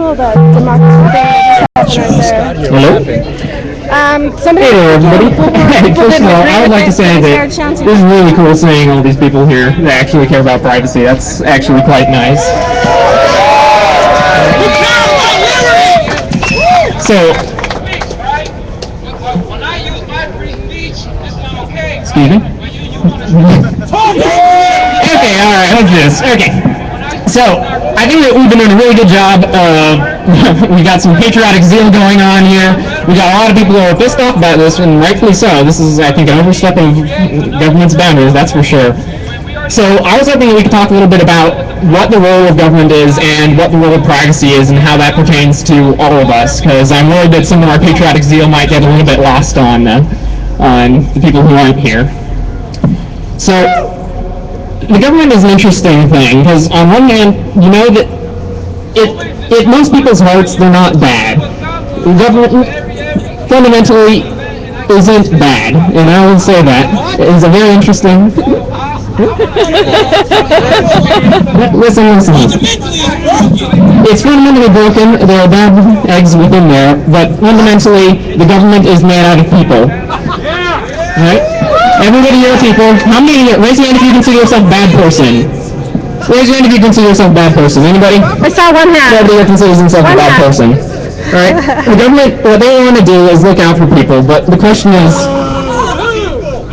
little bit. Democracy thing that's happening right there. Hello? Somebody Hey there, everybody. First of all, I would like to say that this is really cool seeing all these people here that actually care about privacy. That's actually quite nice. So, excuse me? Okay, alright, what's this? Okay. So, I think that we've been doing a really good job of, we got some patriotic zeal going on here. We got a lot of people who are pissed off about this, and rightfully so. This is, I think, an overstep of government's boundaries, that's for sure. So, I was hoping that we could talk a little bit about what the role of government is and what the role of privacy is and how that pertains to all of us, because I'm worried that some of our patriotic zeal might get a little bit lost on the people who aren't here. So, the government is an interesting thing, because on one hand, you know that in most people's hearts, they're not bad. The government fundamentally isn't bad, and I will say that. It's a very interesting... listen. It's fundamentally broken. There are bad eggs within there, but fundamentally, the government is made out of people. Right? Everybody here are people. How many? Raise your hand if you consider yourself a bad person. Raise your hand if you consider yourself a bad person. Anybody? I saw one hand. Nobody here considers himself a bad person. Alright? The government, what they want to do is look out for people, but the question is,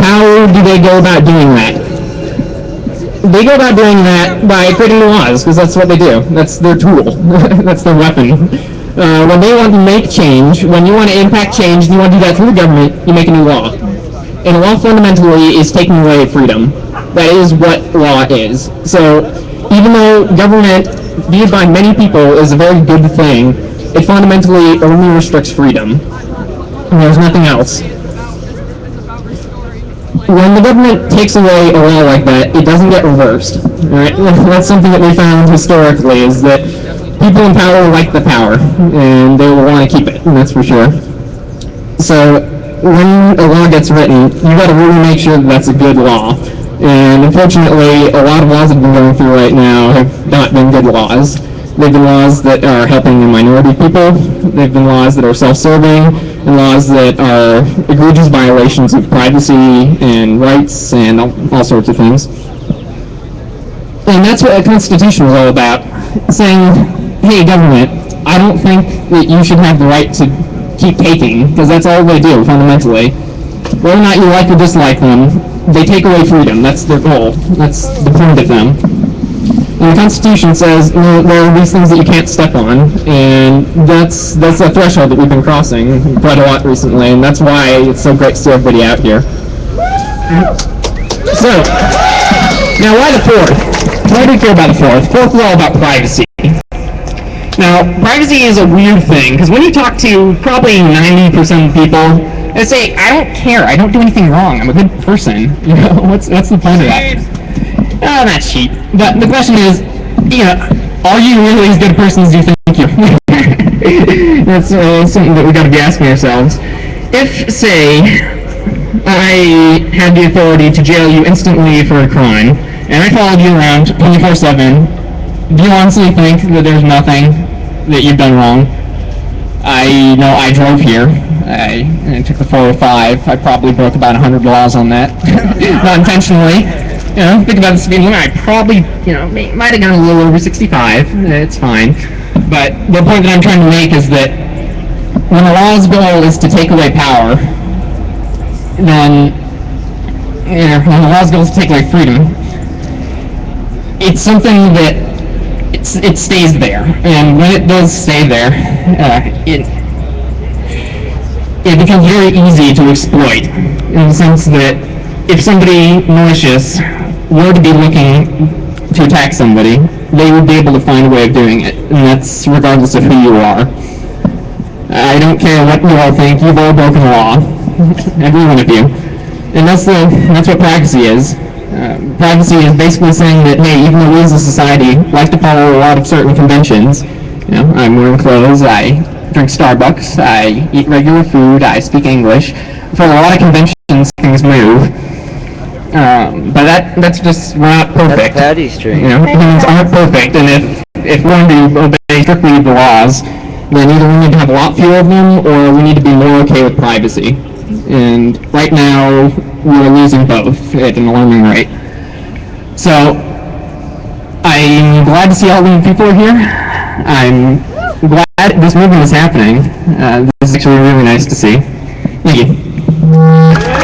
how do they go about doing that? They go about doing that by creating new laws, because that's what they do. That's their tool. That's their weapon. When they want to make change, when you want to impact change, and you want to do that through the government, you make a new law. And law fundamentally is taking away freedom. That is what law is. So, even though government, viewed by many people, is a very good thing, it fundamentally only restricts freedom. And there's nothing else. When the government takes away a law like that, it doesn't get reversed. Right? That's something that we found historically, is that people in power like the power, and they will want to keep it, and that's for sure. So, when a law gets written, you got to really make sure that that's a good law. And unfortunately, a lot of laws that have been going through right now have not been good laws. They've been laws that are helping the minority people. They've been laws that are self-serving, and laws that are egregious violations of privacy and rights and all sorts of things. And that's what a constitution was all about, saying, hey, government, I don't think that you should have the right to keep taking, because that's all they do, fundamentally. Whether or not you like or dislike them, they take away freedom. That's their goal. That's the point of them. And the Constitution says, no, there are these things that you can't step on, and that's a threshold that we've been crossing quite a lot recently, and that's why it's so great to see everybody out here. So, now why the fourth? Why do we care about the fourth? Fourth is all about privacy. Now, privacy is a weird thing, because when you talk to probably 90% of people, they say, I don't care, I don't do anything wrong, I'm a good person. You know, what's the point of that? Oh, that's cheap. But the question is, you know, are you really as good a person as you think you are? That's something that we've got to be asking ourselves. If, say, I had the authority to jail you instantly for a crime, and I followed you around 24/7, do you honestly think that there's nothing that you've done wrong? I know I drove here. I took the 405. I probably broke about 100 laws on that. Not intentionally. You know, think about the speed limit. I probably, you know, might have gone a little over 65. It's fine. But the point that I'm trying to make is that when the law's goal is to take away power, then, you know, when the law's goal is to take away freedom, it's something that it stays there, and when it does stay there, it becomes very easy to exploit, in the sense that if somebody malicious were to be looking to attack somebody, they would be able to find a way of doing it, and that's regardless of who you are. I don't care what you all think, you've all broken the law, every one of you, and that's what privacy is. Privacy is basically saying that, hey, even though we as a society like to follow a lot of certain conventions, you know, I'm wearing clothes, I drink Starbucks, I eat regular food, I speak English, for a lot of conventions things move. But that's just, we're not perfect. That's Patty string. You know, humans aren't perfect, and if we're going to obey strictly the laws, then either we need to have a lot fewer of them, or we need to be more okay with privacy. And right now, we're losing both at an alarming rate. So, I'm glad to see all the people are here. I'm glad this movement is happening. This is actually really nice to see. Thank you.